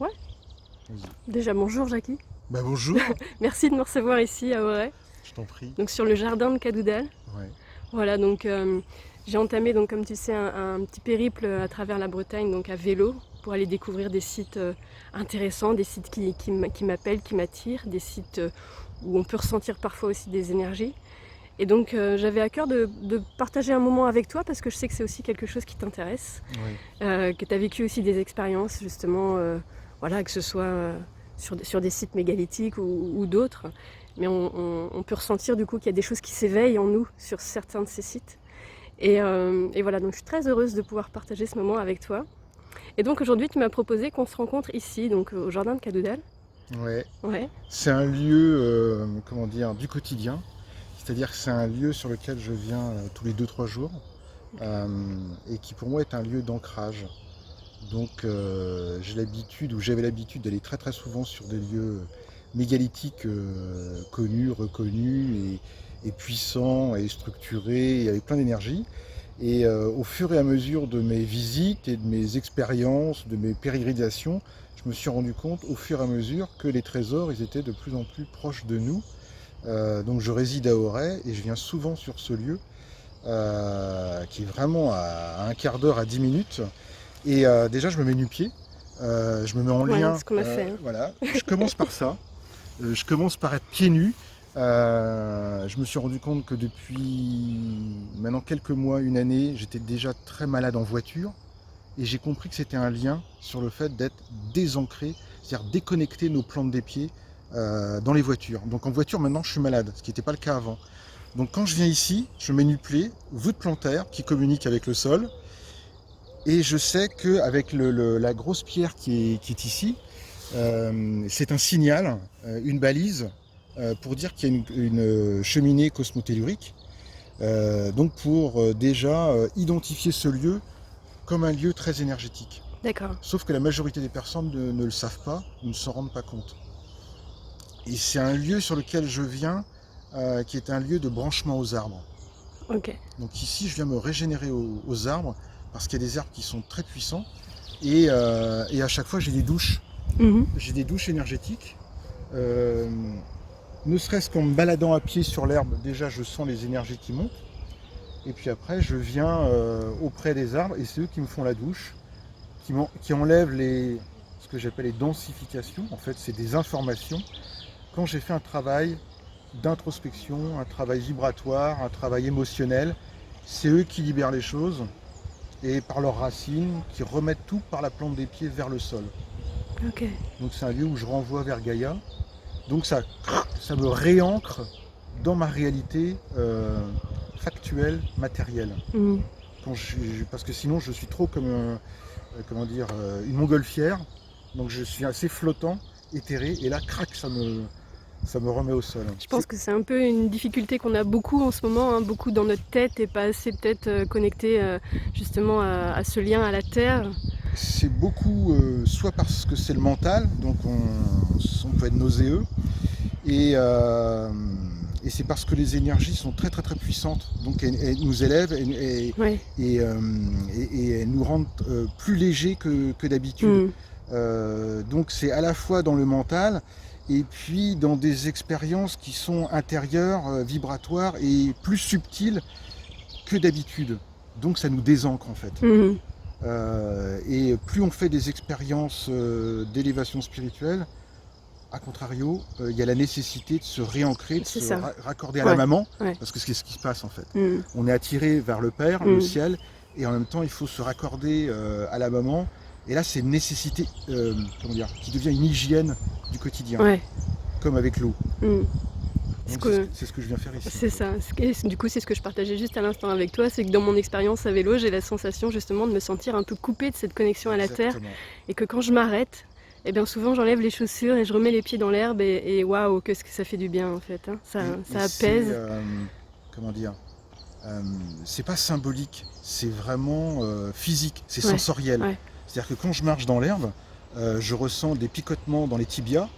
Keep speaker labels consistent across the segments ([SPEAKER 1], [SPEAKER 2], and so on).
[SPEAKER 1] Ouais.
[SPEAKER 2] Vas-y.
[SPEAKER 1] Déjà, bonjour Jackie.
[SPEAKER 2] Bah bonjour,
[SPEAKER 1] Merci de me recevoir ici à Auray,
[SPEAKER 2] je t'en prie.
[SPEAKER 1] donc sur le jardin de Cadoudal.
[SPEAKER 2] Ouais.
[SPEAKER 1] Voilà, donc j'ai entamé, donc, comme tu sais, un petit périple à travers la Bretagne, donc à vélo, pour aller découvrir des sites intéressants, des sites qui m'appellent, qui m'attirent, des sites où on peut ressentir parfois aussi des énergies. Et donc j'avais à cœur de partager un moment avec toi parce que je sais que c'est aussi quelque chose qui t'intéresse,
[SPEAKER 2] Ouais.
[SPEAKER 1] que tu as vécu aussi des expériences justement, voilà, que ce soit sur des sites mégalithiques ou d'autres. Mais on peut ressentir du coup qu'il y a des choses qui s'éveillent en nous sur certains de ces sites. Et voilà, donc je suis très heureuse de pouvoir partager ce moment avec toi. Et donc aujourd'hui tu m'as proposé qu'on se rencontre ici, donc au jardin de Cadoudal.
[SPEAKER 2] Ouais.
[SPEAKER 1] Ouais,
[SPEAKER 2] C'est un lieu, comment dire, du quotidien. C'est-à-dire que c'est un lieu sur lequel je viens tous les 2 3 jours et qui pour moi est un lieu d'ancrage. Donc j'ai l'habitude ou j'avais l'habitude d'aller très très souvent sur des lieux mégalithiques connus, reconnus et puissants et structurés et avec plein d'énergie. Et au fur et à mesure de mes visites et de mes expériences, de mes pérégrinations, je me suis rendu compte au fur et à mesure que les trésors, ils étaient de plus en plus proches de nous. Donc je réside à Auray et je viens souvent sur ce lieu qui est vraiment à un quart d'heure à 10 minutes. Et déjà, je me mets nu-pied, je me mets en
[SPEAKER 1] ouais,
[SPEAKER 2] lien.
[SPEAKER 1] ce qu'on a fait, hein.
[SPEAKER 2] Voilà, je commence par ça. Je commence par être pieds nus. Je me suis rendu compte que depuis maintenant quelques mois, une année, j'étais déjà très malade en voiture. Et j'ai compris que c'était un lien sur le fait d'être désancré, c'est-à-dire déconnecter nos plantes des pieds dans les voitures. Donc en voiture, maintenant, je suis malade, ce qui n'était pas le cas avant. Donc quand je viens ici, je mets nu-pied, voûte plantaire qui communique avec le sol. Et je sais qu'avec la grosse pierre qui est ici, c'est un signal, une balise, pour dire qu'il y a une cheminée cosmotellurique. Donc pour déjà identifier ce lieu comme un lieu très énergétique.
[SPEAKER 1] D'accord,
[SPEAKER 2] Sauf que la majorité des personnes ne le savent pas, ne s'en rendent pas compte. Et c'est un lieu sur lequel je viens, qui est un lieu de branchement aux arbres.
[SPEAKER 1] ok.
[SPEAKER 2] Donc ici, je viens me régénérer aux arbres, parce qu'il y a des arbres qui sont très puissants. Et à chaque fois, j'ai des douches.
[SPEAKER 1] Mhm.
[SPEAKER 2] J'ai des douches énergétiques. Euh, Ne serait-ce qu'en me baladant à pied sur l'herbe, déjà, je sens les énergies qui montent. Et puis après, je viens auprès des arbres, et c'est eux qui me font la douche, qui enlèvent ce que j'appelle les densifications. En fait, c'est des informations. Quand j'ai fait un travail d'introspection, un travail vibratoire, un travail émotionnel, c'est eux qui libèrent les choses et par leurs racines, qui remettent tout par la plante des pieds vers le sol.
[SPEAKER 1] Ok.
[SPEAKER 2] Donc c'est un lieu où je renvoie vers Gaïa. Donc ça me réancre dans ma réalité factuelle, matérielle.
[SPEAKER 1] Mhm.
[SPEAKER 2] Parce que sinon je suis trop comme comment dire, une montgolfière. Donc je suis assez flottant, éthéré, et là, crac, ça me remet au sol.
[SPEAKER 1] Je pense que c'est un peu une difficulté qu'on a beaucoup en ce moment, hein, beaucoup dans notre tête et pas assez peut-être connecté justement à ce lien à la terre.
[SPEAKER 2] C'est beaucoup, soit parce que c'est le mental, donc on peut être nauséeux, et, euh, et c'est parce que les énergies sont très très très puissantes, donc elles nous élèvent
[SPEAKER 1] Ouais.
[SPEAKER 2] et elles nous rendent plus légers que d'habitude.
[SPEAKER 1] Mhm.
[SPEAKER 2] Donc c'est à la fois dans le mental et puis dans des expériences qui sont intérieures, vibratoires et plus subtiles que d'habitude. Donc ça nous désancre en fait.
[SPEAKER 1] Mhm.
[SPEAKER 2] Et plus on fait des expériences d'élévation spirituelle, à contrario, il y a la nécessité de se réancrer, de
[SPEAKER 1] C'est
[SPEAKER 2] se
[SPEAKER 1] ça.
[SPEAKER 2] raccorder à la
[SPEAKER 1] Ouais.
[SPEAKER 2] maman,
[SPEAKER 1] Ouais.
[SPEAKER 2] parce que c'est ce qui se passe en fait.
[SPEAKER 1] Mhm.
[SPEAKER 2] On est attiré vers le Père, le
[SPEAKER 1] Mhm.
[SPEAKER 2] ciel, et en même temps il faut se raccorder à la maman. Et là c'est une nécessité, comment dire, qui devient une hygiène du quotidien,
[SPEAKER 1] Ouais.
[SPEAKER 2] comme avec l'eau.
[SPEAKER 1] Mhm. Ce
[SPEAKER 2] Donc
[SPEAKER 1] que-
[SPEAKER 2] c'est ce que je viens faire ici.
[SPEAKER 1] C'est ça. Du coup, c'est ce que je partageais juste à l'instant avec toi, c'est que dans mon expérience à vélo, j'ai la sensation justement de me sentir un peu coupée de cette connexion à la terre,
[SPEAKER 2] Exactement.
[SPEAKER 1] et que quand je m'arrête, eh bien souvent j'enlève les chaussures et je remets les pieds dans l'herbe et waouh, qu'est-ce que ça fait du bien en fait, hein. Ça
[SPEAKER 2] Et c'est,
[SPEAKER 1] apaise.
[SPEAKER 2] comment dire, euh, c'est pas symbolique, c'est vraiment physique, c'est
[SPEAKER 1] Ouais,
[SPEAKER 2] sensoriel.
[SPEAKER 1] ouais.
[SPEAKER 2] C'est-à-dire que quand je marche dans l'herbe, je ressens des picotements dans les tibias,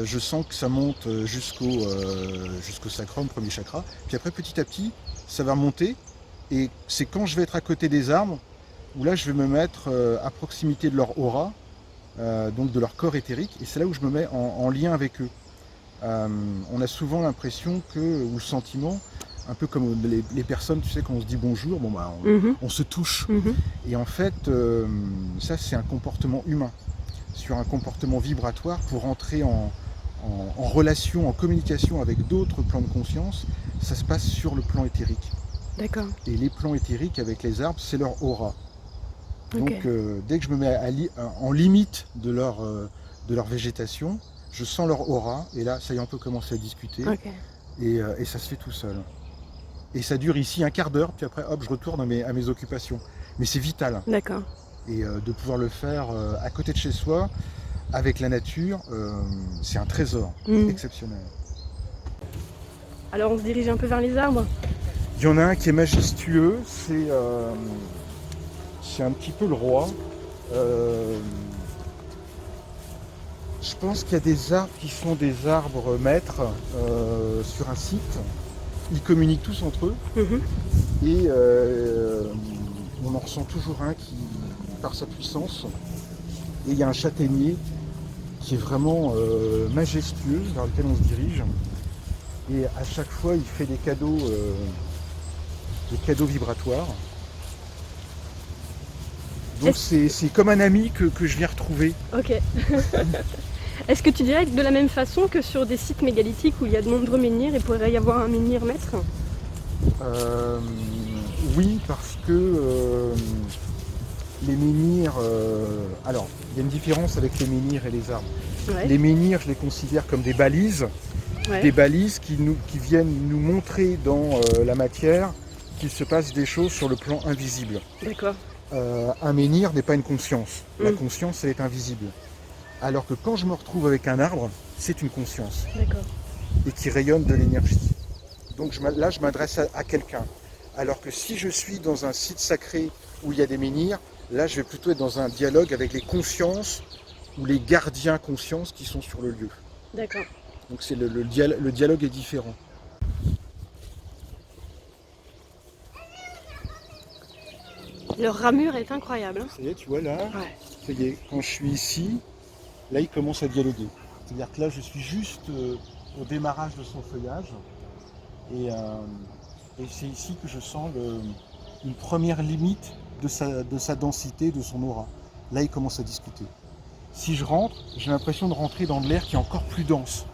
[SPEAKER 2] je sens que ça monte jusqu'au sacrum, premier chakra, puis après petit à petit, ça va remonter, et c'est quand je vais être à côté des arbres, où là je vais me mettre à proximité de leur aura, donc de leur corps éthérique, et c'est là où je me mets en lien avec eux. On a souvent l'impression ou le sentiment, un peu comme les personnes, tu sais, quand on se dit bonjour, bon bah on se touche. Et en fait, ça c'est un comportement humain, sur un comportement vibratoire pour entrer en relation, en communication avec d'autres plans de conscience. Ça se passe sur le plan éthérique.
[SPEAKER 1] D'accord.
[SPEAKER 2] Et les plans éthériques avec les arbres, c'est leur aura. Donc dès que je me mets en limite de leur végétation, je sens leur aura, et là ça y est, on peut commencer à discuter. Et ça se fait tout seul. Et ça dure ici un quart d'heure, puis après hop, je retourne à mes occupations. Mais c'est vital.
[SPEAKER 1] D'accord.
[SPEAKER 2] Et de pouvoir le faire à côté de chez soi, avec la nature, c'est un trésor exceptionnel.
[SPEAKER 1] Alors on se dirige un peu vers les arbres.
[SPEAKER 2] Il y en a un qui est majestueux, c'est un petit peu le roi. Je pense qu'il y a des arbres qui sont des arbres maîtres sur un site. Ils communiquent tous entre eux. Et on en ressent toujours un qui, par sa puissance. Et il y a un châtaignier qui est vraiment majestueux, vers lequel on se dirige. Et à chaque fois, il fait des cadeaux vibratoires. Donc c'est comme un ami que je viens retrouver.
[SPEAKER 1] Ok. Est-ce que tu dirais que de la même façon que sur des sites mégalithiques où il y a de nombreux menhirs, il pourrait y avoir un menhir maître ?
[SPEAKER 2] Oui, parce que les menhirs... alors, il y a une différence avec les menhirs et les arbres.
[SPEAKER 1] Ouais.
[SPEAKER 2] Les menhirs, je les considère comme des balises.
[SPEAKER 1] Ouais.
[SPEAKER 2] Des balises qui viennent nous montrer dans la matière qu'il se passe des choses sur le plan invisible.
[SPEAKER 1] D'accord.
[SPEAKER 2] Un menhir n'est pas une conscience. La conscience, elle est invisible. Alors que quand je me retrouve avec un arbre, c'est une conscience.
[SPEAKER 1] D'accord.
[SPEAKER 2] Et qui rayonne de l'énergie. Donc là, je m'adresse à quelqu'un. Alors que si je suis dans un site sacré où il y a des menhirs, là, je vais plutôt être dans un dialogue avec les consciences ou les gardiens consciences qui sont sur le lieu.
[SPEAKER 1] D'accord.
[SPEAKER 2] Donc le dialogue est différent.
[SPEAKER 1] Leur ramure est incroyable.
[SPEAKER 2] Ça y est, tu vois là, ça y est, quand je suis ici, là il commence à dialoguer. C'est-à-dire que là je suis juste au démarrage de son feuillage et c'est ici que je sens une première limite de sa densité, de son aura. Là il commence à discuter. Si je rentre, j'ai l'impression de rentrer dans de l'air qui est encore plus dense.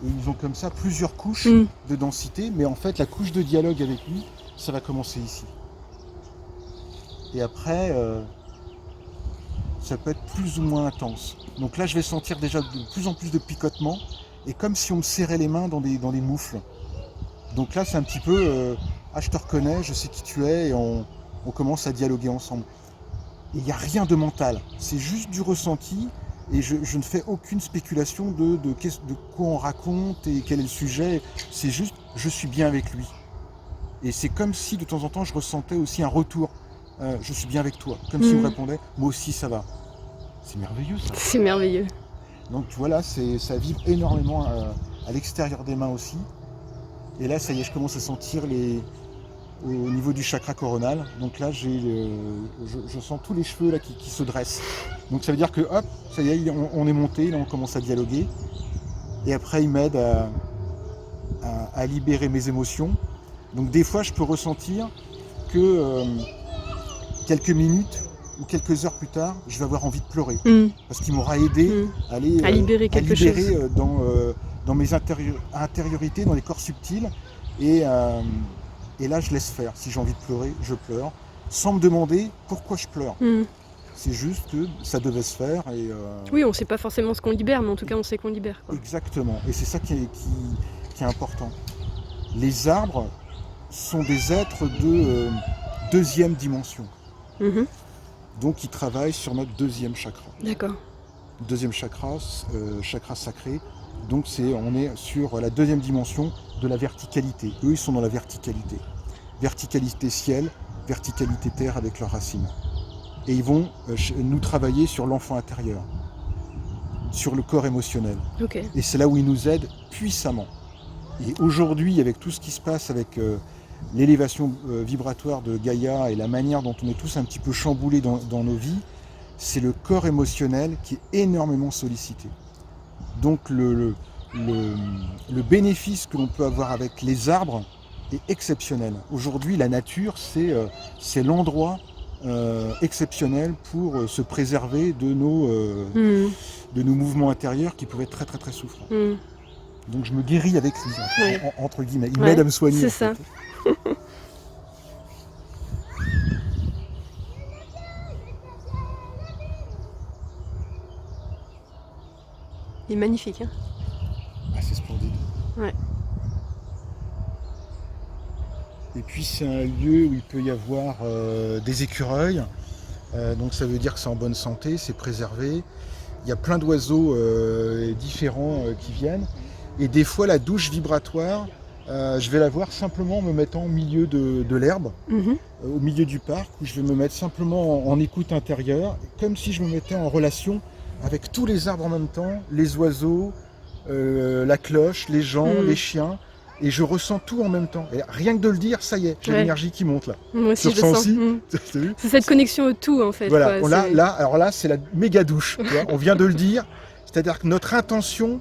[SPEAKER 2] Et ils ont comme ça plusieurs couches de densité, mais en fait la couche de dialogue avec lui, ça va commencer ici. Et après, ça peut être plus ou moins intense. Donc là, je vais sentir déjà de plus en plus de picotement, et comme si on me serrait les mains dans des moufles. Donc là, c'est un petit peu, je te reconnais, je sais qui tu es, et on commence à dialoguer ensemble. Et il n'y a rien de mental, c'est juste du ressenti, et je ne fais aucune spéculation de quoi on raconte et quel est le sujet. C'est juste, je suis bien avec lui. Et c'est comme si de temps en temps, je ressentais aussi un retour. Je suis bien avec toi, comme s'il me répondait, moi aussi ça va. C'est merveilleux ça.
[SPEAKER 1] C'est merveilleux.
[SPEAKER 2] Donc voilà, ça vibre énormément à l'extérieur des mains aussi. Et là, ça y est, je commence à sentir au niveau du chakra coronal. Donc là, je sens tous les cheveux là qui se dressent. Donc ça veut dire que hop, ça y est, on est monté, là on commence à dialoguer. Et après, il m'aide à libérer mes émotions. Donc des fois, je peux ressentir que quelques minutes ou quelques heures plus tard, je vais avoir envie de pleurer. Parce qu'il m'aura aidé à
[SPEAKER 1] libérer quelque chose.
[SPEAKER 2] Dans mes intériorités, dans les corps subtils. Et là, je laisse faire. Si j'ai envie de pleurer, je pleure. Sans me demander pourquoi je pleure. C'est juste que ça devait se faire.
[SPEAKER 1] Oui, on ne sait pas forcément ce qu'on libère, mais en tout cas, on sait qu'on libère, quoi.
[SPEAKER 2] Exactement. Et c'est ça qui est important. Les arbres sont des êtres de deuxième dimension. Donc ils travaillent sur notre deuxième chakra.
[SPEAKER 1] D'accord.
[SPEAKER 2] Deuxième chakra, chakra sacré. Donc on est sur la deuxième dimension de la verticalité. Eux, ils sont dans la verticalité. Verticalité ciel, verticalité terre avec leurs racines. Et ils vont nous travailler sur l'enfant intérieur, sur le corps émotionnel.
[SPEAKER 1] Okay.
[SPEAKER 2] Et c'est là où ils nous aident puissamment. Et aujourd'hui, avec tout ce qui se passe avec l'élévation vibratoire de Gaïa et la manière dont on est tous un petit peu chamboulés dans nos vies, c'est le corps émotionnel qui est énormément sollicité. Donc le bénéfice que l'on peut avoir avec les arbres est exceptionnel. Aujourd'hui, la nature, c'est l'endroit exceptionnel pour se préserver de nos mouvements intérieurs qui pouvaient être très très très souffrants. Donc je me guéris avec lui, entre guillemets. Il m'aide à me soigner.
[SPEAKER 1] C'est ça. Il est magnifique, hein.
[SPEAKER 2] Ah, c'est splendide.
[SPEAKER 1] Ouais.
[SPEAKER 2] Et puis c'est un lieu où il peut y avoir des écureuils. Donc ça veut dire que c'est en bonne santé, c'est préservé. Il y a plein d'oiseaux différents qui viennent. Et des fois la douche vibratoire, je vais la voir simplement en me mettant au milieu de l'herbe, au milieu du parc, où je vais me mettre simplement en écoute intérieure, comme si je me mettais en relation avec tous les arbres en même temps, les oiseaux, la cloche, les gens, les chiens, et je ressens tout en même temps. Et rien que de le dire, ça y est, j'ai l'énergie qui monte là.
[SPEAKER 1] Moi aussi, je le sens. C'est cette connexion au tout en fait.
[SPEAKER 2] Voilà,
[SPEAKER 1] quoi,
[SPEAKER 2] alors là, c'est la méga douche. Tu vois, on vient de le dire, c'est-à-dire que notre intention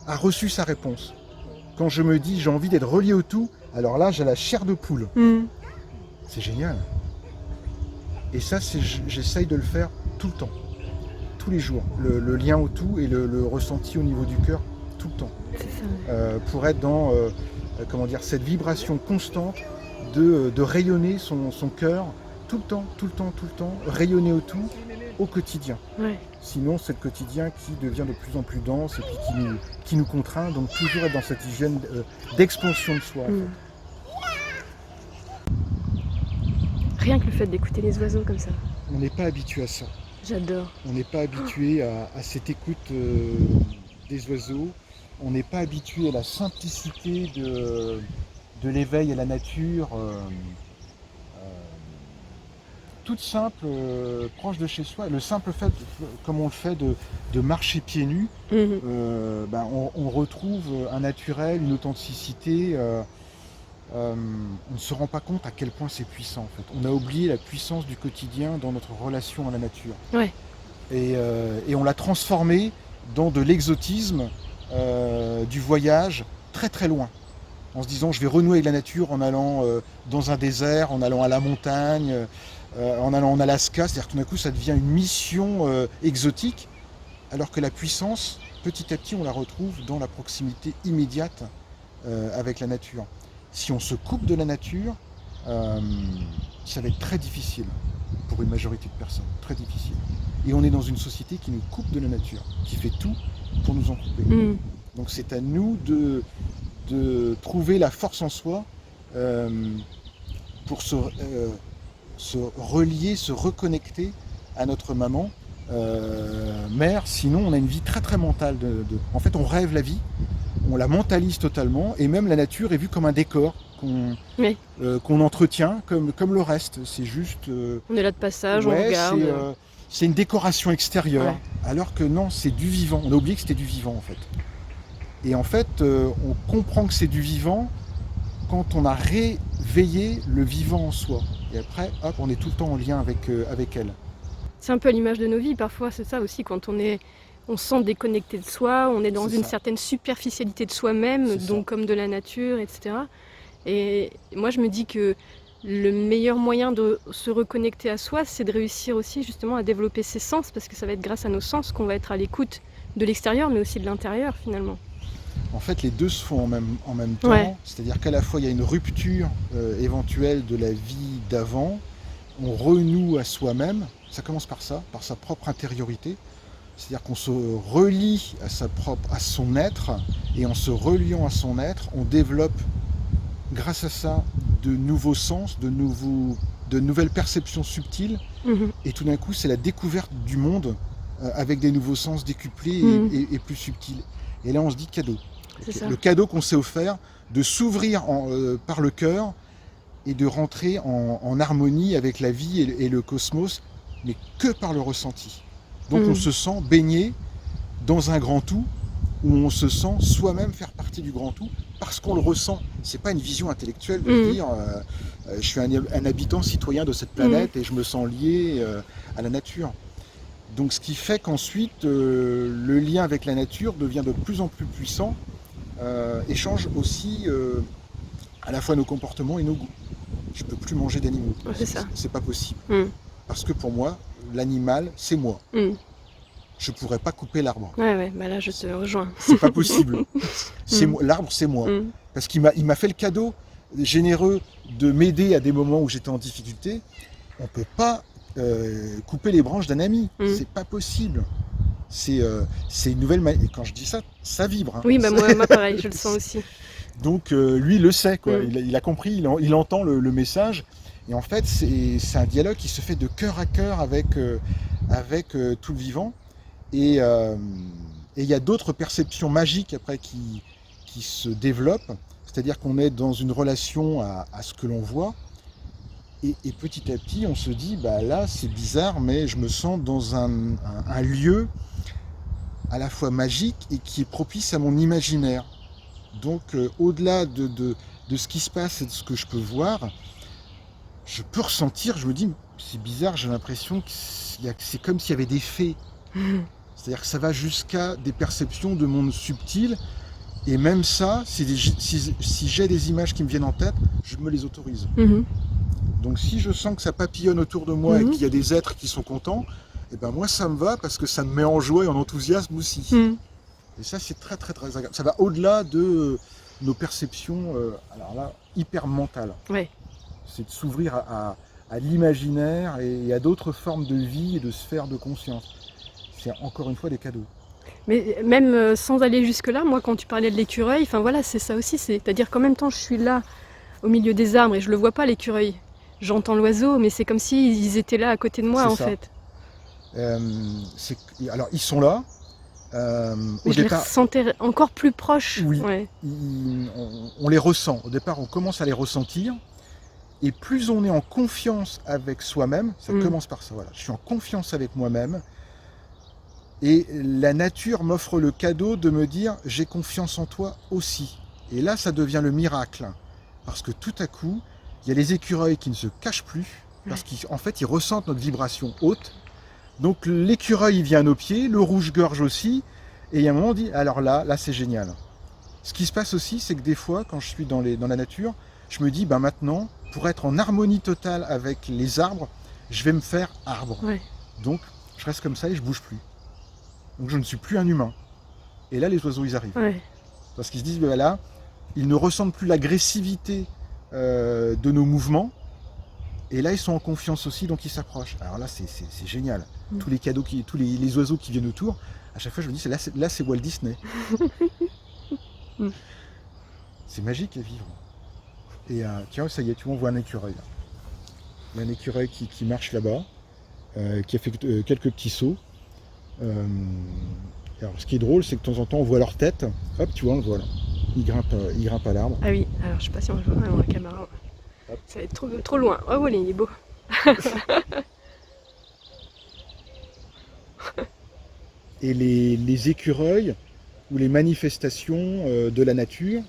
[SPEAKER 2] a reçu sa réponse. Quand je me dis j'ai envie d'être relié au tout, alors là, j'ai la chair de poule. C'est génial. Et ça, j'essaye de le faire tout le temps. Tous les jours, le lien au tout et le ressenti au niveau du cœur tout le temps, pour être dans cette vibration constante de rayonner son cœur tout le temps, rayonner au tout au quotidien. Sinon c'est le quotidien qui devient de plus en plus dense et puis qui nous contraint, donc toujours être dans cette hygiène d'expansion de soi. En fait.
[SPEAKER 1] Rien que le fait d'écouter les oiseaux comme ça.
[SPEAKER 2] On n'est pas habitué à ça.
[SPEAKER 1] J'adore.
[SPEAKER 2] On n'est pas habitué à cette écoute des oiseaux. On n'est pas habitué à la simplicité de l'éveil à la nature, toute simple, proche de chez soi. Le simple fait, comme on le fait, de marcher pieds nus, on retrouve un naturel, une authenticité. On ne se rend pas compte à quel point c'est puissant en fait. On a oublié la puissance du quotidien dans notre relation à la nature. Et on l'a transformé dans de l'exotisme, du voyage très très loin. En se disant je vais renouer avec la nature en allant dans un désert, en allant à la montagne, en allant en Alaska. C'est-à-dire que tout d'un coup ça devient une mission exotique, alors que la puissance, petit à petit on la retrouve dans la proximité immédiate avec la nature. Si on se coupe de la nature, ça va être très difficile pour une majorité de personnes, très difficile. Et on est dans une société qui nous coupe de la nature, qui fait tout pour nous en couper. Donc c'est à nous de trouver la force en soi pour se relier, se reconnecter à notre maman, mère. Sinon on a une vie très très mentale. En fait on rêve la vie, on la mentalise totalement, et même la nature est vue comme un décor qu'on entretient comme le reste. C'est juste...
[SPEAKER 1] on est là de passage, on regarde.
[SPEAKER 2] C'est une décoration extérieure, alors que non, c'est du vivant. On a oublié que c'était du vivant en fait. Et en fait, on comprend que c'est du vivant quand on a réveillé le vivant en soi. Et après, hop, on est tout le temps en lien avec elle.
[SPEAKER 1] C'est un peu à l'image de nos vies, parfois c'est ça aussi, quand on se sent déconnecté de soi, on est dans une certaine superficialité de soi-même, donc comme de la nature, etc. Et moi je me dis que le meilleur moyen de se reconnecter à soi, c'est de réussir aussi justement à développer ses sens, parce que ça va être grâce à nos sens qu'on va être à l'écoute de l'extérieur, mais aussi de l'intérieur finalement.
[SPEAKER 2] En fait, les deux se font en même temps, c'est-à-dire qu'à la fois il y a une rupture éventuelle de la vie d'avant, on renoue à soi-même, ça commence par ça, par sa propre intériorité, c'est-à-dire qu'on se relie à son être, et en se reliant à son être, on développe grâce à ça de nouveaux sens, de nouvelles perceptions subtiles, et tout d'un coup c'est la découverte du monde avec des nouveaux sens décuplés et plus subtils. Et là on se dit cadeau. Le cadeau qu'on s'est offert de s'ouvrir par le cœur et de rentrer en harmonie avec la vie et le cosmos, mais que par le ressenti. Donc on se sent baigné dans un grand tout, où on se sent soi-même faire partie du grand tout, parce qu'on le ressent. C'est pas une vision intellectuelle de dire je suis un habitant citoyen de cette planète et je me sens lié à la nature. Donc ce qui fait qu'ensuite, le lien avec la nature devient de plus en plus puissant et change aussi à la fois nos comportements et nos goûts. Je ne peux plus manger d'animaux.
[SPEAKER 1] Ouais, c'est ça.
[SPEAKER 2] C'est pas possible.
[SPEAKER 1] Mm.
[SPEAKER 2] Parce que pour moi, l'animal, c'est moi.
[SPEAKER 1] Mm.
[SPEAKER 2] Je ne pourrais pas couper l'arbre.
[SPEAKER 1] Ouais, bah là je te rejoins.
[SPEAKER 2] C'est pas possible.
[SPEAKER 1] Mm.
[SPEAKER 2] L'arbre, c'est moi.
[SPEAKER 1] Mm.
[SPEAKER 2] Parce qu'il m'a fait le cadeau généreux de m'aider à des moments où j'étais en difficulté. On ne peut pas couper les branches d'un ami. C'est pas possible. C'est une nouvelle manière. Et quand je dis ça, ça vibre. Hein.
[SPEAKER 1] Oui, bah moi pareil, je le sens aussi.
[SPEAKER 2] Donc lui, il le sait, quoi.
[SPEAKER 1] Mm.
[SPEAKER 2] Il a compris, il entend le message. Et en fait, c'est un dialogue qui se fait de cœur à cœur avec tout le vivant. Et il y a d'autres perceptions magiques après qui se développent. C'est-à-dire qu'on est dans une relation à ce que l'on voit. Et petit à petit, on se dit, bah là, c'est bizarre, mais je me sens dans un lieu à la fois magique et qui est propice à mon imaginaire. Donc, au-delà de ce qui se passe et de ce que je peux voir, je peux ressentir, je me dis, c'est bizarre, j'ai l'impression que c'est comme s'il y avait des fées. C'est-à-dire que ça va jusqu'à des perceptions de monde subtil. Et même ça, si j'ai des images qui me viennent en tête, je me les autorise.
[SPEAKER 1] Mm-hmm.
[SPEAKER 2] Donc si je sens que ça papillonne autour de moi et qu'il y a des êtres qui sont contents, et ben moi ça me va parce que ça me met en joie et en enthousiasme aussi. Mm. Et ça c'est très très très agréable. Ça va au-delà de nos perceptions, alors là, hyper mentales.
[SPEAKER 1] Ouais.
[SPEAKER 2] C'est de s'ouvrir à l'imaginaire et à d'autres formes de vie et de sphères de conscience. C'est encore une fois des cadeaux.
[SPEAKER 1] Mais même sans aller jusque-là, moi quand tu parlais de l'écureuil, enfin voilà, c'est ça aussi, c'est-à-dire qu'en même temps je suis là au milieu des arbres et je le vois pas l'écureuil. J'entends l'oiseau, mais c'est comme s'ils étaient là à côté de moi en fait.
[SPEAKER 2] Alors ils sont là.
[SPEAKER 1] Mais je les ressentais encore plus proches.
[SPEAKER 2] Oui,
[SPEAKER 1] ouais.
[SPEAKER 2] On les ressent. Au départ, on commence à les ressentir. Et plus on est en confiance avec soi-même, ça commence par ça. Voilà. Je suis en confiance avec moi-même. Et la nature m'offre le cadeau de me dire j'ai confiance en toi aussi. Et là, ça devient le miracle. Parce que tout à coup, il y a les écureuils qui ne se cachent plus. Parce qu'en fait, ils ressentent notre vibration haute. Donc l'écureuil, il vient à nos pieds, le rouge-gorge aussi. Et il y a un moment, on dit alors là c'est génial. Ce qui se passe aussi, c'est que des fois, quand je suis dans la nature, je me dis ben maintenant, pour être en harmonie totale avec les arbres, je vais me faire arbre. Ouais. Donc je reste comme ça et je bouge plus. Donc je ne suis plus un humain. Et là, les oiseaux, ils arrivent. Ouais. Parce qu'ils se disent, ben là, ils ne ressentent plus l'agressivité de nos mouvements. Et là, ils sont en confiance aussi, donc ils s'approchent. Alors là, c'est génial. Tous les cadeaux, tous les oiseaux qui viennent autour, à chaque fois, je me dis, là, c'est Walt Disney. C'est magique à vivre. Et tiens, ça y est, tu vois, on voit un écureuil. Là. Il y a un écureuil qui marche là-bas, qui a fait quelques petits sauts. Alors, ce qui est drôle, c'est que de temps en temps, on voit leur tête. Hop, tu vois, on le voit là. Ils grimpent à l'arbre.
[SPEAKER 1] Ah oui, alors je sais pas si on le voit dans la caméra. Hop. Ça va être trop loin. Oh, voilà, il est beau.
[SPEAKER 2] Et les écureuils ou les manifestations de la nature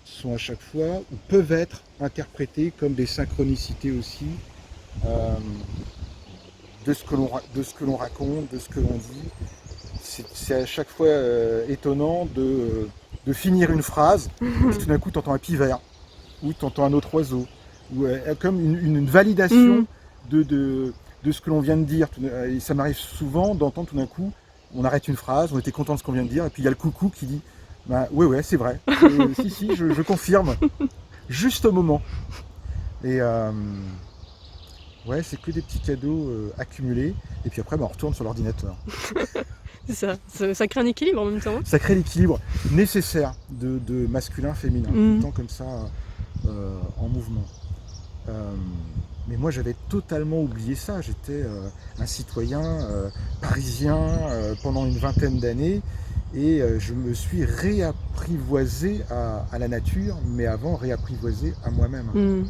[SPEAKER 2] sont à chaque fois, ou peuvent être interprétées comme des synchronicités aussi. De ce que l'on raconte, de ce que l'on dit. C'est à chaque fois étonnant de finir une phrase, et tout d'un coup tu entends un pivert, ou tu entends un autre oiseau, ou comme une validation de ce que l'on vient de dire. Et ça m'arrive souvent d'entendre tout d'un coup, on arrête une phrase, on était content de ce qu'on vient de dire, et puis il y a le coucou qui dit bah, ouais, c'est vrai, si, je confirme, juste au moment. Et ouais, c'est que des petits cadeaux accumulés. Et puis après, on retourne sur l'ordinateur.
[SPEAKER 1] C'est ça. Ça crée un équilibre en même temps.
[SPEAKER 2] Ça crée l'équilibre nécessaire de masculin, féminin. Tout le temps comme ça, en mouvement. Mais moi, j'avais totalement oublié ça. J'étais un citoyen parisien pendant une vingtaine d'années. Et je me suis réapprivoisé à la nature, mais avant réapprivoisé à moi-même.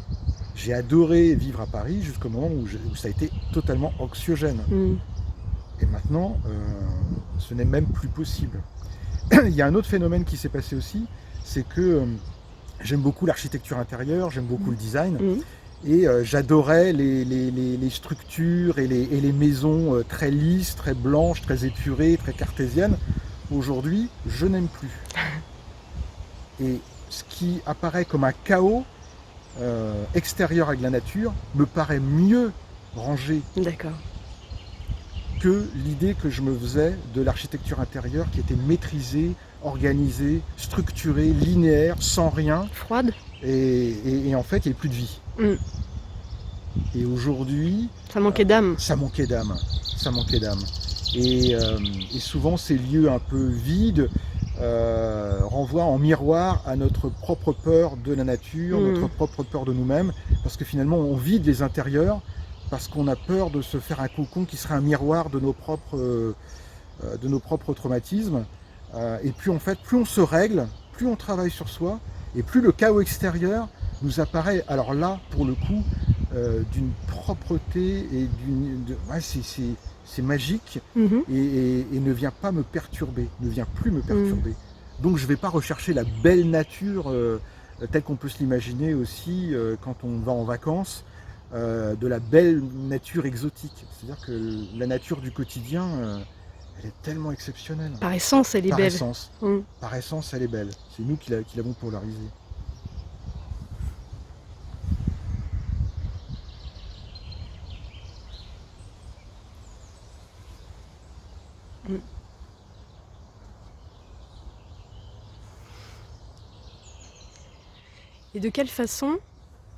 [SPEAKER 2] J'ai adoré vivre à Paris jusqu'au moment où ça a été totalement anxiogène. Et maintenant, ce n'est même plus possible. Il y a un autre phénomène qui s'est passé aussi, c'est que j'aime beaucoup l'architecture intérieure, j'aime beaucoup le design. Et j'adorais les structures et les maisons très lisses, très blanches, très épurées, très cartésiennes. Aujourd'hui, je n'aime plus. Et ce qui apparaît comme un chaos extérieur avec la nature me paraît mieux rangé
[SPEAKER 1] D'accord.
[SPEAKER 2] que l'idée que je me faisais de l'architecture intérieure qui était maîtrisée, organisée, structurée, linéaire, sans rien.
[SPEAKER 1] Froide.
[SPEAKER 2] Et en fait, il n'y avait plus de vie.
[SPEAKER 1] Mm.
[SPEAKER 2] Et aujourd'hui...
[SPEAKER 1] Ça manquait d'âme.
[SPEAKER 2] Ça manquait d'âme. Ça manquait d'âme. Et souvent, ces lieux un peu vides renvoient en miroir à notre propre peur de la nature, notre propre peur de nous-mêmes, parce que finalement, on vide les intérieurs parce qu'on a peur de se faire un cocon qui serait un miroir de nos propres traumatismes. Et plus on se règle, plus on travaille sur soi, et plus le chaos extérieur nous apparaît, alors là, pour le coup, d'une propreté et c'est magique, et ne vient pas me perturber, ne vient plus me perturber. Donc je ne vais pas rechercher la belle nature telle qu'on peut se l'imaginer aussi quand on va en vacances, de la belle nature exotique. C'est-à-dire que la nature du quotidien, elle est tellement exceptionnelle.
[SPEAKER 1] Par essence, elle est belle.
[SPEAKER 2] Par essence, elle est belle. C'est nous qui l'avons polarisée.
[SPEAKER 1] Et de quelle façon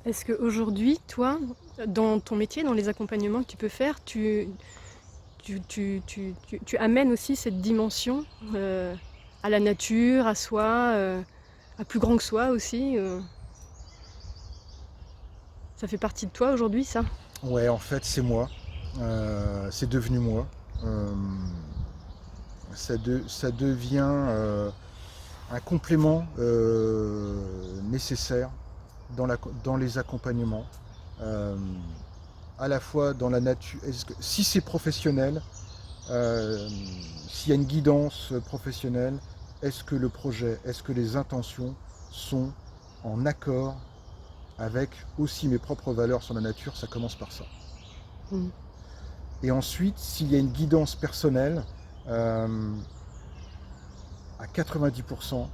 [SPEAKER 1] est-ce qu'aujourd'hui, toi, dans ton métier, dans les accompagnements que tu peux faire, tu amènes aussi cette dimension à la nature, à soi, à plus grand que soi aussi Ça fait partie de toi aujourd'hui, ça?
[SPEAKER 2] Ouais, en fait, c'est moi. C'est devenu moi. Ça devient un complément nécessaire dans les accompagnements. À la fois dans la nature. Si c'est professionnel, s'il y a une guidance professionnelle, est-ce que le projet, est-ce que les intentions sont en accord avec aussi mes propres valeurs sur la nature? Ça commence par ça. Et ensuite, s'il y a une guidance personnelle, à 90%,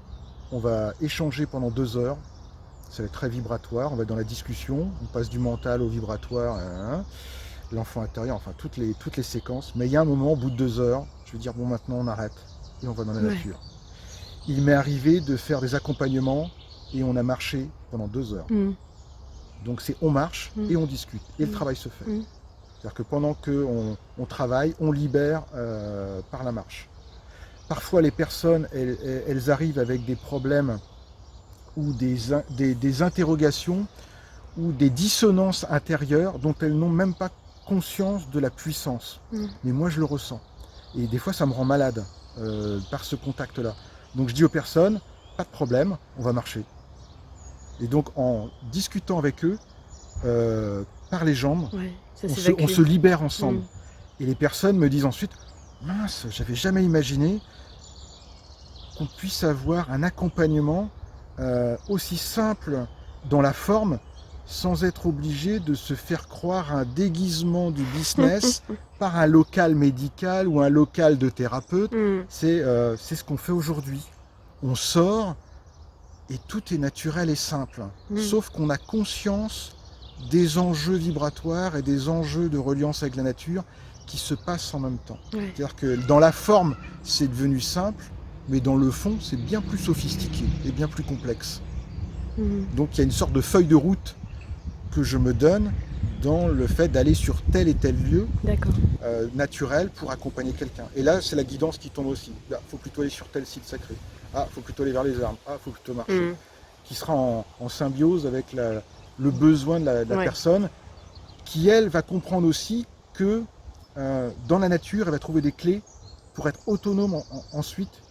[SPEAKER 2] on va échanger pendant 2 heures. Ça va être très vibratoire, on va être dans la discussion, on passe du mental au vibratoire, l'enfant intérieur, enfin toutes les séquences. Mais il y a un moment, au bout de 2 heures, je vais dire bon, maintenant on arrête et on va dans la nature. Il m'est arrivé de faire des accompagnements et on a marché pendant 2 heures. Donc c'est on marche et on discute et le travail se fait. C'est-à-dire que pendant qu'on travaille, on libère par la marche. Parfois les personnes, elles arrivent avec des problèmes ou des interrogations ou des dissonances intérieures dont elles n'ont même pas conscience de la puissance. Mais moi je le ressens. Et des fois ça me rend malade par ce contact-là. Donc je dis aux personnes, pas de problème, on va marcher. Et donc en discutant avec eux, par les jambes, on se libère ensemble. Et les personnes me disent ensuite, mince, j'avais jamais imaginé qu'on puisse avoir un accompagnement aussi simple dans la forme, sans être obligé de se faire croire un déguisement du business par un local médical ou un local de thérapeute. C'est ce qu'on fait aujourd'hui. On sort et tout est naturel et simple, sauf qu'on a conscience des enjeux vibratoires et des enjeux de reliance avec la nature qui se passent en même temps. C'est-à-dire que dans la forme, c'est devenu simple, mais dans le fond, c'est bien plus sophistiqué et bien plus complexe. Donc il y a une sorte de feuille de route que je me donne dans le fait d'aller sur tel et tel lieu naturel pour accompagner quelqu'un. Et là, c'est la guidance qui tombe aussi. Il faut plutôt aller sur tel site sacré. Ah, il faut plutôt aller vers les arbres. Ah, il faut plutôt marcher. Qui sera en symbiose avec le besoin de la personne, qui, elle, va comprendre aussi que dans la nature, elle va trouver des clés pour être autonome ensuite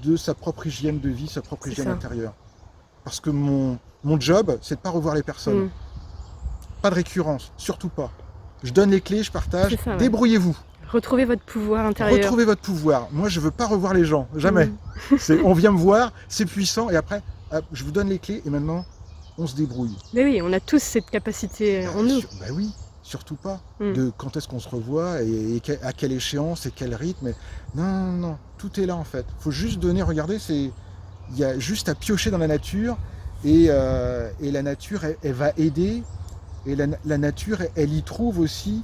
[SPEAKER 2] de sa propre hygiène de vie, sa propre hygiène intérieure. Parce que mon job, c'est de ne pas revoir les personnes. Pas de récurrence, surtout pas. Je donne les clés, je partage, débrouillez-vous.
[SPEAKER 1] Retrouvez votre pouvoir intérieur.
[SPEAKER 2] Retrouvez votre pouvoir. Moi, je ne veux pas revoir les gens, jamais. On vient me voir, c'est puissant, et après, je vous donne les clés, et maintenant, on se débrouille.
[SPEAKER 1] Mais oui, on a tous cette capacité en nous.
[SPEAKER 2] Bah oui, surtout pas.
[SPEAKER 1] Mm.
[SPEAKER 2] De quand est-ce qu'on se revoit et à quelle échéance et quel rythme. Non, non, non, tout est là en fait. Il faut juste donner, regardez, il y a juste à piocher dans la nature et la nature, elle va aider. Et la nature, elle y trouve aussi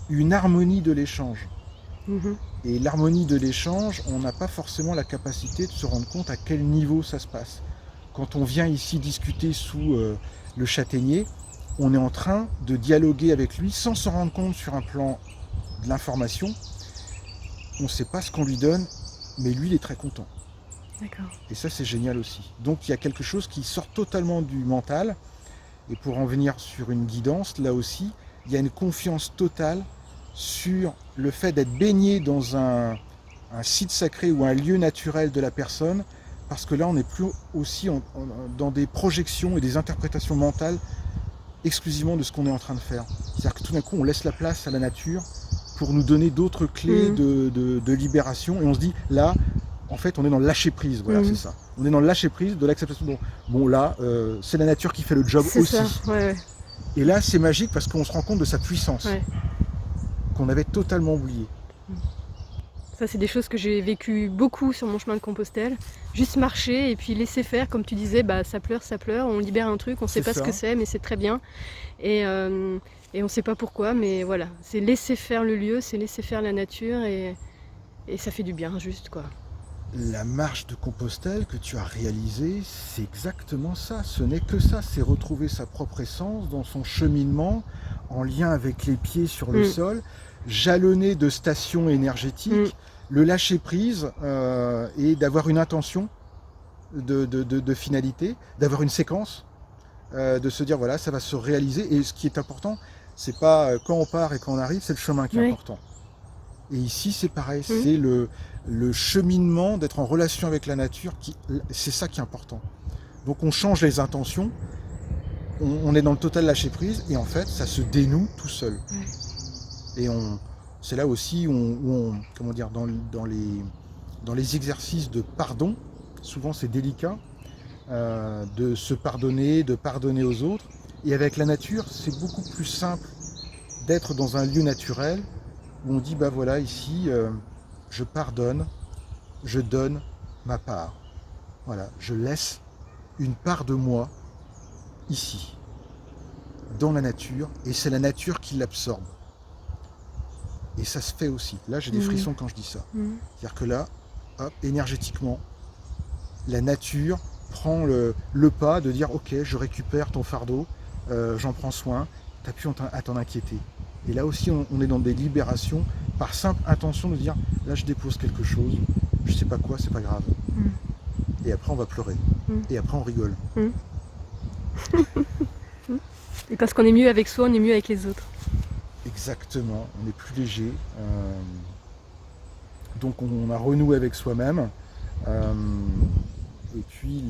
[SPEAKER 2] une harmonie de l'échange.
[SPEAKER 1] Mhm.
[SPEAKER 2] Et l'harmonie de l'échange, on n'a pas forcément la capacité de se rendre compte à quel niveau ça se passe. Quand on vient ici discuter sous le châtaignier, on est en train de dialoguer avec lui sans s'en rendre compte sur un plan de l'information. On ne sait pas ce qu'on lui donne, mais lui, il est très content.
[SPEAKER 1] D'accord.
[SPEAKER 2] Et ça, c'est génial aussi. Donc, il y a quelque chose qui sort totalement du mental. Et pour en venir sur une guidance, là aussi, il y a une confiance totale sur le fait d'être baigné dans un site sacré ou un lieu naturel de la personne, parce que là, on n'est plus aussi dans des projections et des interprétations mentales exclusivement de ce qu'on est en train de faire. C'est-à-dire que tout d'un coup, on laisse la place à la nature pour nous donner d'autres clés de libération, et on se dit, là, en fait, on est dans le lâcher-prise, voilà, c'est ça. On est dans le lâcher-prise, de l'acceptation. Bon là, c'est la nature qui fait le job aussi.
[SPEAKER 1] Ça. Ouais.
[SPEAKER 2] Et là, c'est magique parce qu'on se rend compte de sa puissance, qu'on avait totalement oubliée.
[SPEAKER 1] Ça, c'est des choses que j'ai vécues beaucoup sur mon chemin de Compostelle. Juste marcher et puis laisser faire, comme tu disais, bah, ça pleure, on libère un truc, on ne sait pas ce que c'est, mais c'est très bien. Et on ne sait pas pourquoi, mais voilà. C'est laisser faire le lieu, c'est laisser faire la nature et ça fait du bien, juste, quoi.
[SPEAKER 2] La marche de Compostelle que tu as réalisée, c'est exactement ça. Ce n'est que ça, c'est retrouver sa propre essence dans son cheminement, en lien avec les pieds sur le sol, jalonné de stations énergétiques, le lâcher prise et d'avoir une intention de finalité, d'avoir une séquence, de se dire voilà, ça va se réaliser. Et ce qui est important, c'est pas quand on part et quand on arrive, c'est le chemin qui est important. Et ici, c'est pareil, c'est le cheminement, d'être en relation avec la nature, c'est ça qui est important. Donc on change les intentions, on est dans le total lâcher-prise, et en fait, ça se dénoue tout seul. Et c'est là aussi où on comment dire, dans les exercices de pardon, souvent c'est délicat, de se pardonner, de pardonner aux autres. Et avec la nature, c'est beaucoup plus simple d'être dans un lieu naturel, où on dit, bah voilà, ici, je pardonne, je donne ma part. Voilà, je laisse une part de moi ici, dans la nature, et c'est la nature qui l'absorbe. Et ça se fait aussi. Là, j'ai des frissons quand je dis ça. C'est-à-dire que là, hop, énergétiquement, la nature prend le pas de dire, ok, je récupère ton fardeau, j'en prends soin, t'as plus à t'en inquiéter. Et là aussi, on est dans des libérations par simple intention de dire, là je dépose quelque chose, je sais pas quoi, c'est pas grave. Et après on va pleurer. Et après on rigole.
[SPEAKER 1] Et parce qu'on est mieux avec soi, on est mieux avec les autres.
[SPEAKER 2] Exactement, on est plus léger. Donc on a renoué avec soi-même. Et puis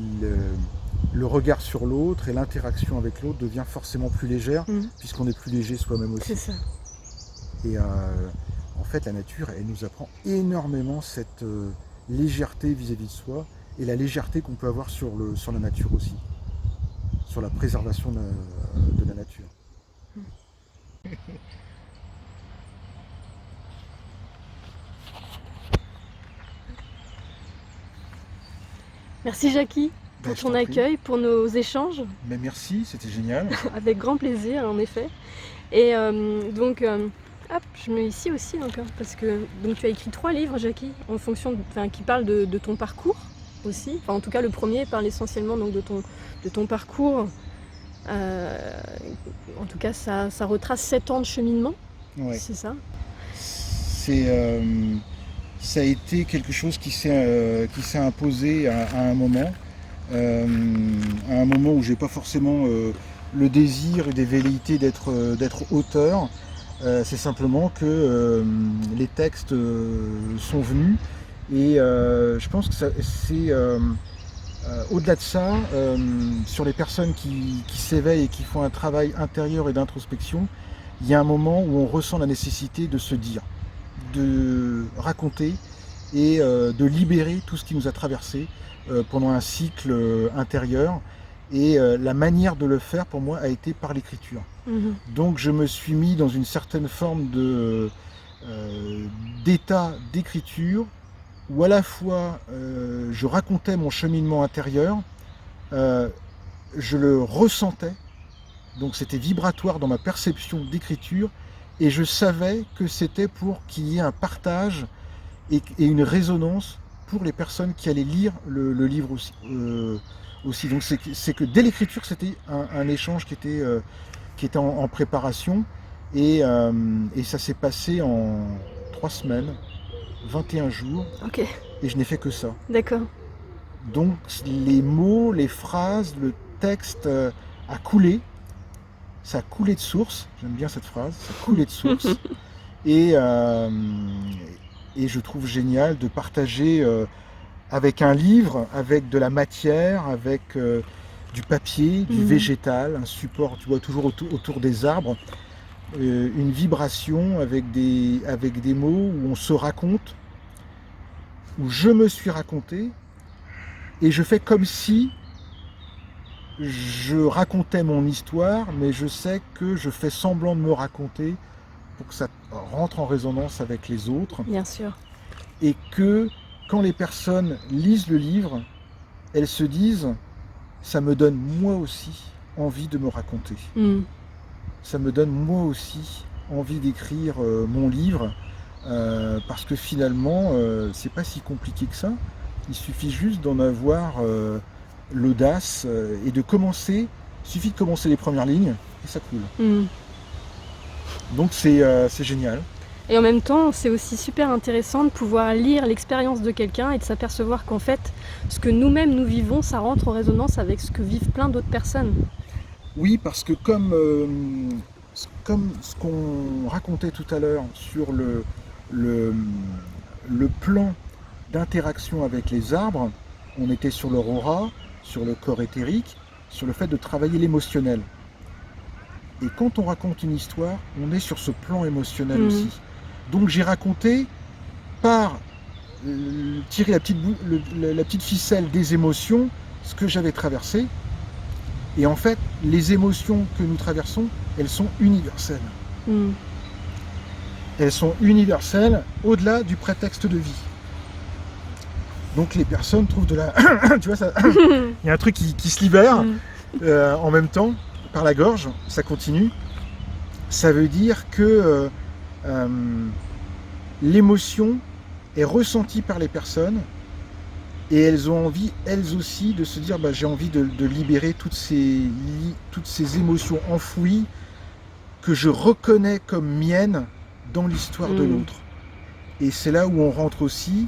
[SPEAKER 2] le regard sur l'autre et l'interaction avec l'autre devient forcément plus légère, puisqu'on est plus léger soi-même aussi.
[SPEAKER 1] C'est ça.
[SPEAKER 2] Et en fait, la nature, elle nous apprend énormément cette légèreté vis-à-vis de soi, et la légèreté qu'on peut avoir sur la nature aussi, sur la préservation de la nature.
[SPEAKER 1] Merci Jackie pour ton accueil, pour nos échanges.
[SPEAKER 2] Mais merci, c'était génial.
[SPEAKER 1] Avec grand plaisir, en effet. Et donc, hop, je mets ici aussi, donc, parce que donc, tu as écrit 3 livres, Jackie, en fonction qui parlent de ton parcours aussi. Enfin, en tout cas, le premier parle essentiellement donc, de ton parcours. En tout cas, ça retrace 7 ans de cheminement, c'est ça?
[SPEAKER 2] Ça a été quelque chose qui s'est imposé à un moment où j'ai pas forcément le désir et des velléités d'être auteur. C'est simplement que les textes sont venus, et je pense que c'est au-delà de ça, sur les personnes qui s'éveillent et qui font un travail intérieur et d'introspection, il y a un moment où on ressent la nécessité de se dire, de raconter et de libérer tout ce qui nous a traversé pendant un cycle intérieur. Et la manière de le faire pour moi a été par l'écriture. Donc je me suis mis dans une certaine forme d'état d'écriture où à la fois je racontais mon cheminement intérieur, je le ressentais, donc c'était vibratoire dans ma perception d'écriture, et je savais que c'était pour qu'il y ait un partage et une résonance pour les personnes qui allaient lire le livre aussi. Donc c'est que dès l'écriture, c'était un échange qui était en préparation, et ça s'est passé en 3 semaines, 21 jours,
[SPEAKER 1] Ok,
[SPEAKER 2] et je n'ai fait que ça.
[SPEAKER 1] d'accord.
[SPEAKER 2] Donc les mots, les phrases, le texte a coulé, ça a coulé de source, j'aime bien cette phrase, ça a coulé de source, et je trouve génial de partager avec un livre, avec de la matière, avec du papier, du végétal, un support, tu vois, toujours autour des arbres, une vibration avec des mots où on se raconte, où je me suis raconté, et je fais comme si je racontais mon histoire, mais je sais que je fais semblant de me raconter pour que ça rentre en résonance avec les autres,
[SPEAKER 1] Bien sûr.
[SPEAKER 2] et que quand les personnes lisent le livre, elles se disent « ça me donne moi aussi envie de me raconter ». Ça me donne moi aussi envie d'écrire mon livre, parce que finalement, c'est pas si compliqué que ça. Il suffit juste d'en avoir l'audace et de commencer. Il suffit de commencer les premières lignes et ça coule. Donc c'est génial.
[SPEAKER 1] Et en même temps, c'est aussi super intéressant de pouvoir lire l'expérience de quelqu'un et de s'apercevoir qu'en fait, ce que nous-mêmes nous vivons, ça rentre en résonance avec ce que vivent plein d'autres personnes.
[SPEAKER 2] Oui, parce que comme ce qu'on racontait tout à l'heure sur le plan d'interaction avec les arbres, on était sur l'aurora, sur le corps éthérique, sur le fait de travailler l'émotionnel. Et quand on raconte une histoire, on est sur ce plan émotionnel aussi. Donc j'ai raconté par tirer la petite ficelle des émotions, ce que j'avais traversé. Et en fait, les émotions que nous traversons, elles sont universelles. Elles sont universelles au-delà du prétexte de vie. Donc les personnes trouvent de la... tu vois, il y a un truc qui se libère en même temps, par la gorge, ça continue. Ça veut dire que l'émotion est ressentie par les personnes, et elles ont envie, elles aussi, de se dire bah, j'ai envie de libérer toutes ces émotions enfouies que je reconnais comme miennes dans l'histoire de l'autre. Et c'est là où on rentre aussi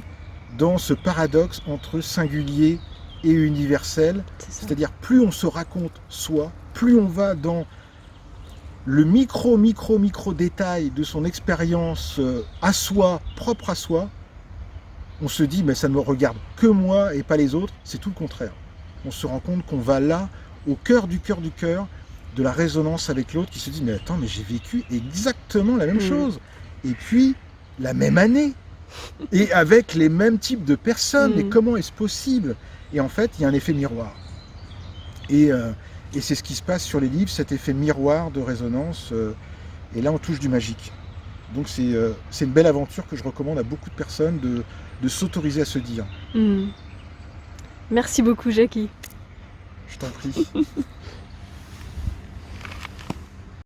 [SPEAKER 2] dans ce paradoxe entre singulier et universel. C'est-à-dire plus on se raconte soi, plus on va dans le micro détail de son expérience à soi, propre à soi, on se dit mais ça ne me regarde que moi et pas les autres. C'est tout le contraire. On se rend compte qu'on va là, au cœur de la résonance avec l'autre, qui se dit mais attends, mais j'ai vécu exactement la même chose, et puis la même année, et avec les mêmes types de personnes, mais comment est-ce possible? Et en fait, il y a un effet miroir. Et c'est ce qui se passe sur les livres, cet effet miroir de résonance, et là on touche du magique. Donc c'est une belle aventure que je recommande à beaucoup de personnes de s'autoriser à se dire.
[SPEAKER 1] Merci beaucoup, Jackie.
[SPEAKER 2] Je t'en prie.